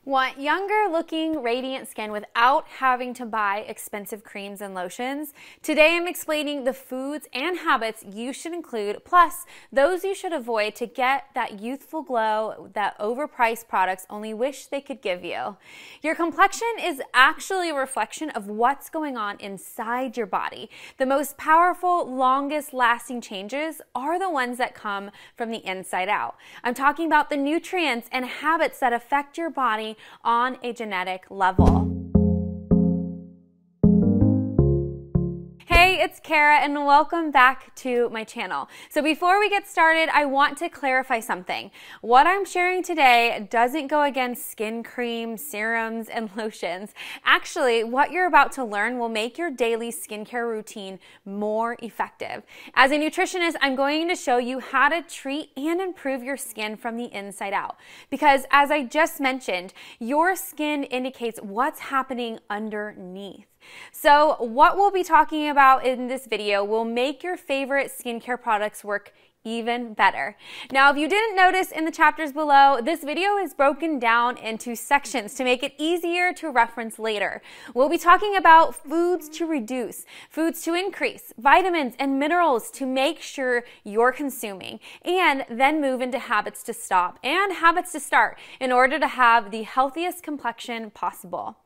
Want younger looking, radiant skin without having to buy expensive creams and lotions? Today I'm explaining the foods and habits you should include, plus those you should avoid to get that youthful glow that overpriced products only wish they could give you. Your complexion is actually a reflection of what's going on inside your body. The most powerful, longest lasting changes are the ones that come from the inside out. I'm talking about the nutrients and habits that affect your body on a genetic level. Hey, it's Kara and welcome back to my channel. So before we get started, I want to clarify something. What I'm sharing today doesn't go against skin creams, serums, and lotions. Actually, what you're about to learn will make your daily skincare routine more effective. As a nutritionist, I'm going to show you how to treat and improve your skin from the inside out. Because as I just mentioned, your skin indicates what's happening underneath. So what we'll be talking about in this video will make your favorite skincare products work even better. Now, if you didn't notice in the chapters below, this video is broken down into sections to make it easier to reference later. We'll be talking about foods to reduce, foods to increase, vitamins and minerals to make sure you're consuming, and then move into habits to stop and habits to start in order to have the healthiest complexion possible.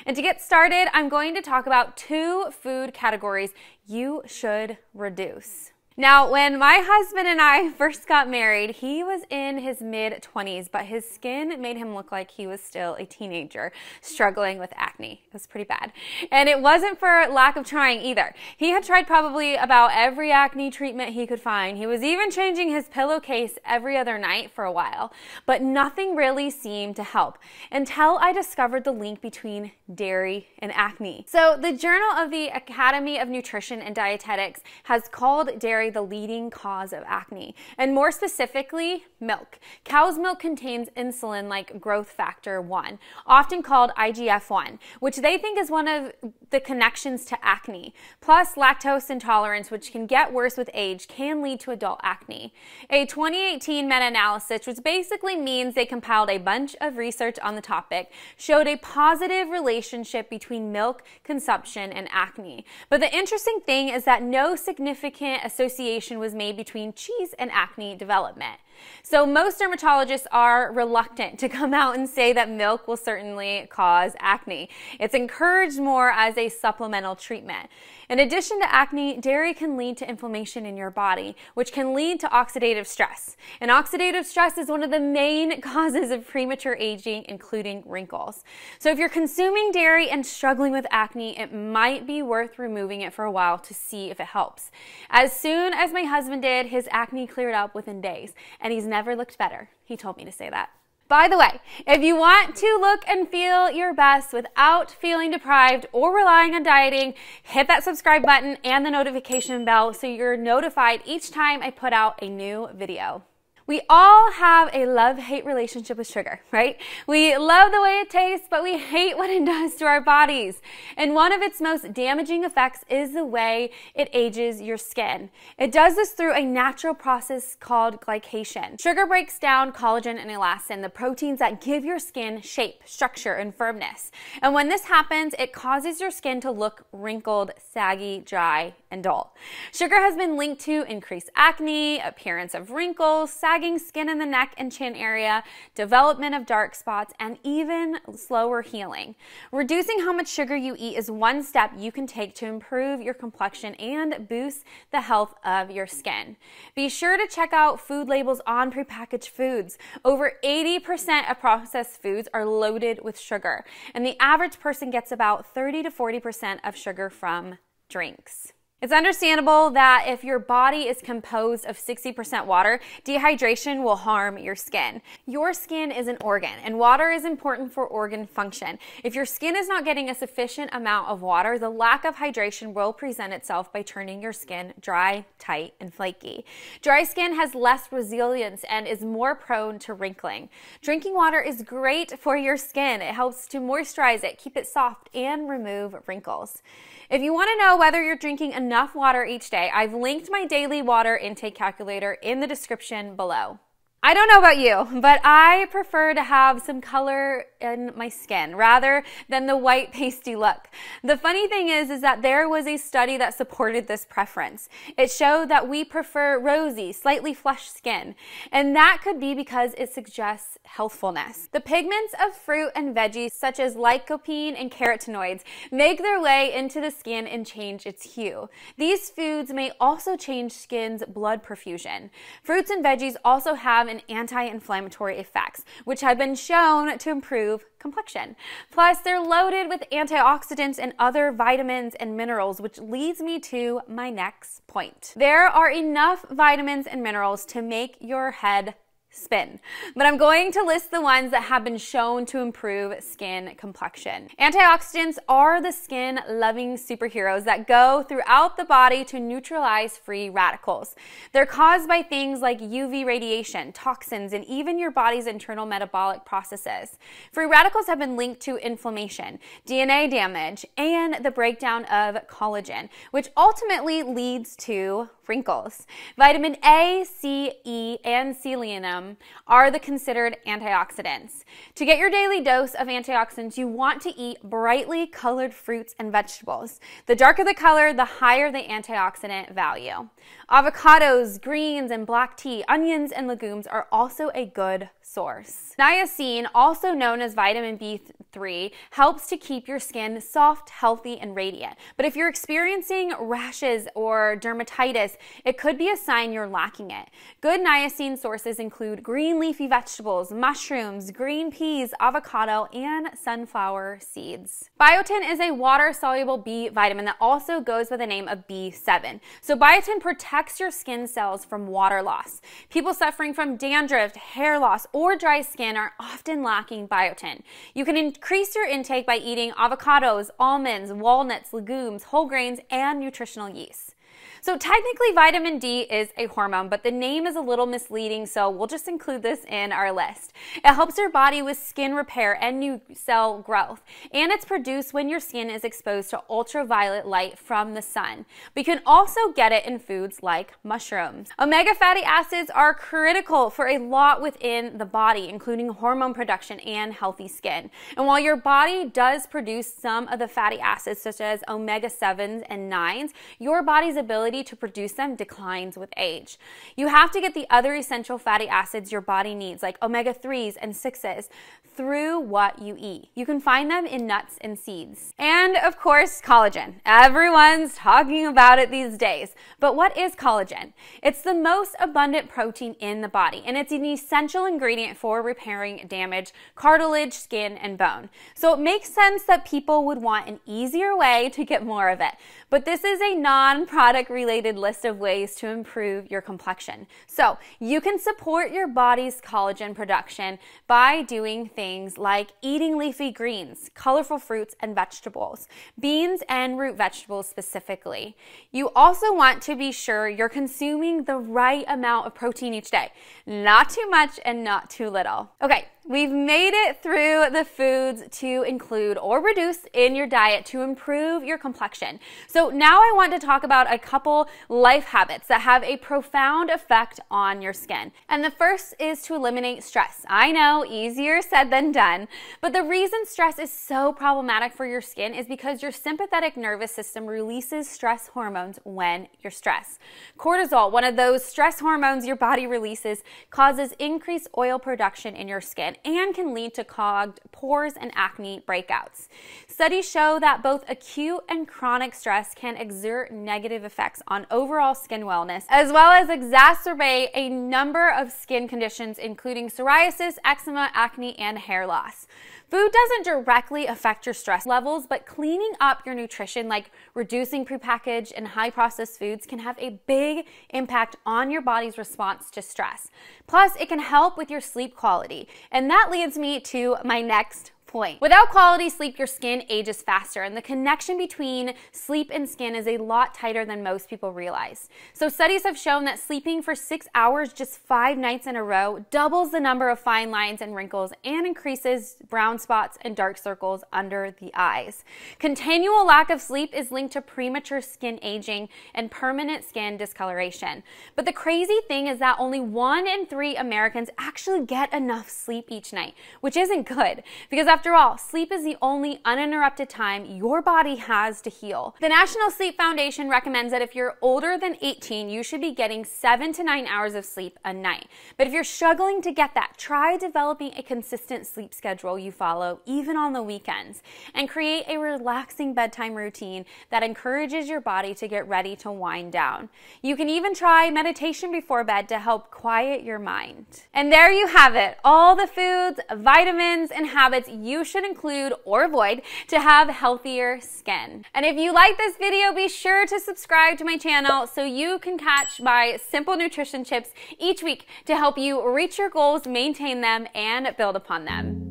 And to get started, I'm going to talk about 2 food categories you should reduce. Now, when my husband and I first got married, he was in his mid-20s, but his skin made him look like he was still a teenager struggling with acne. It was pretty bad. And it wasn't for lack of trying either. He had tried probably about every acne treatment he could find. He was even changing his pillowcase every other night for a while, but nothing really seemed to help until I discovered the link between dairy and acne. So the Journal of the Academy of Nutrition and Dietetics has called dairy the leading cause of acne, and more specifically, milk. Cow's milk contains insulin like growth factor 1, often called IGF-1, which they think is one of the connections to acne. Plus, lactose intolerance, which can get worse with age, can lead to adult acne. A 2018 meta-analysis, which basically means they compiled a bunch of research on the topic, showed a positive relationship between milk consumption and acne. But the interesting thing is that no significant association was made between cheese and acne development. So most dermatologists are reluctant to come out and say that milk will certainly cause acne. It's encouraged more as a supplemental treatment. In addition to acne, dairy can lead to inflammation in your body, which can lead to oxidative stress. And oxidative stress is one of the main causes of premature aging, including wrinkles. So if you're consuming dairy and struggling with acne, it might be worth removing it for a while to see if it helps. As soon as my husband did, his acne cleared up within days, and he's never looked better. He told me to say that. By the way, if you want to look and feel your best without feeling deprived or relying on dieting, hit that subscribe button and the notification bell so you're notified each time I put out a new video. We all have a love-hate relationship with sugar, right? We love the way it tastes, but we hate what it does to our bodies. And one of its most damaging effects is the way it ages your skin. It does this through a natural process called glycation. Sugar breaks down collagen and elastin, the proteins that give your skin shape, structure, and firmness. And when this happens, it causes your skin to look wrinkled, saggy, dry, and dull. Sugar has been linked to increased acne, appearance of wrinkles, sagging skin in the neck and chin area, development of dark spots, and even slower healing. Reducing how much sugar you eat is one step you can take to improve your complexion and boost the health of your skin. Be sure to check out food labels on prepackaged foods. Over 80% of processed foods are loaded with sugar, and the average person gets about 30 to 40% of sugar from drinks. It's understandable that if your body is composed of 60% water, dehydration will harm your skin. Your skin is an organ, and water is important for organ function. If your skin is not getting a sufficient amount of water, the lack of hydration will present itself by turning your skin dry, tight, and flaky. Dry skin has less resilience and is more prone to wrinkling. Drinking water is great for your skin. It helps to moisturize it, keep it soft, and remove wrinkles. If you want to know whether you're drinking enough water each day, I've linked my daily water intake calculator in the description below. I don't know about you, but I prefer to have some color in my skin rather than the white pasty look. The funny thing is that there was a study that supported this preference. It showed that we prefer rosy, slightly flushed skin, and that could be because it suggests healthfulness. The pigments of fruit and veggies such as lycopene and carotenoids make their way into the skin and change its hue. These foods may also change skin's blood perfusion. Fruits and veggies also have an anti-inflammatory effects, which have been shown to improve complexion. Plus, they're loaded with antioxidants and other vitamins and minerals, which leads me to my next point. There are enough vitamins and minerals to make your head spin, but I'm going to list the ones that have been shown to improve skin complexion. Antioxidants are the skin-loving superheroes that go throughout the body to neutralize free radicals. They're caused by things like UV radiation, toxins, and even your body's internal metabolic processes. Free radicals have been linked to inflammation, DNA damage, and the breakdown of collagen, which ultimately leads to wrinkles. Vitamin A, C, E, and selenium are the considered antioxidants. To get your daily dose of antioxidants, you want to eat brightly colored fruits and vegetables. The darker the color, the higher the antioxidant value. Avocados, greens, and black tea, onions, and legumes are also a good source. Niacin, also known as vitamin B3, helps to keep your skin soft, healthy, and radiant. But if you're experiencing rashes or dermatitis, it could be a sign you're lacking it. Good niacin sources include green leafy vegetables, mushrooms, green peas, avocado, and sunflower seeds. Biotin is a water-soluble B vitamin that also goes by the name of B7. So biotin protects your skin cells from water loss. People suffering from dandruff, hair loss, or dry skin are often lacking biotin. You can increase your intake by eating avocados, almonds, walnuts, legumes, whole grains, and nutritional yeast. So technically vitamin D is a hormone, but the name is a little misleading, so we'll just include this in our list. It helps your body with skin repair and new cell growth, and it's produced when your skin is exposed to ultraviolet light from the sun. We can also get it in foods like mushrooms. Omega fatty acids are critical for a lot within the body, including hormone production and healthy skin. And while your body does produce some of the fatty acids, such as omega-7s and 9s, your body's ability to produce them declines with age. You have to get the other essential fatty acids your body needs, like omega-3s and 6s, through what you eat. You can find them in nuts and seeds. And of course, collagen. Everyone's talking about it these days. But what is collagen? It's the most abundant protein in the body, and it's an essential ingredient for repairing damaged cartilage, skin, and bone. So it makes sense that people would want an easier way to get more of it. But this is a non-product related list of ways to improve your complexion. So you can support your body's collagen production by doing things like eating leafy greens, colorful fruits and vegetables, beans and root vegetables specifically. You also want to be sure you're consuming the right amount of protein each day, not too much and not too little. Okay, we've made it through the foods to include or reduce in your diet to improve your complexion. So now I want to talk about a couple life habits that have a profound effect on your skin. And the first is to eliminate stress. I know, easier said than done, but the reason stress is so problematic for your skin is because your sympathetic nervous system releases stress hormones when you're stressed. Cortisol, one of those stress hormones your body releases, causes increased oil production in your skin and can lead to clogged pores and acne breakouts. Studies show that both acute and chronic stress can exert negative effects on overall skin wellness, as well as exacerbate a number of skin conditions, including psoriasis, eczema, acne, and hair loss. Food doesn't directly affect your stress levels, but cleaning up your nutrition, like reducing prepackaged and high-processed foods, can have a big impact on your body's response to stress. Plus, it can help with your sleep quality. And that leads me to my next point. Without quality sleep, your skin ages faster, and the connection between sleep and skin is a lot tighter than most people realize. So studies have shown that sleeping for 6 hours just 5 nights in a row doubles the number of fine lines and wrinkles and increases brown spots and dark circles under the eyes. Continual lack of sleep is linked to premature skin aging and permanent skin discoloration. But the crazy thing is that only 1 in 3 Americans actually get enough sleep each night, which isn't good, because after all, sleep is the only uninterrupted time your body has to heal. The National Sleep Foundation recommends that if you're older than 18, you should be getting 7 to 9 hours of sleep a night. But if you're struggling to get that, try developing a consistent sleep schedule you follow, even on the weekends, and create a relaxing bedtime routine that encourages your body to get ready to wind down. You can even try meditation before bed to help quiet your mind. And there you have it, all the foods, vitamins, and habits you should include or avoid to have healthier skin. And if you like this video, be sure to subscribe to my channel so you can catch my simple nutrition tips each week to help you reach your goals, maintain them, and build upon them.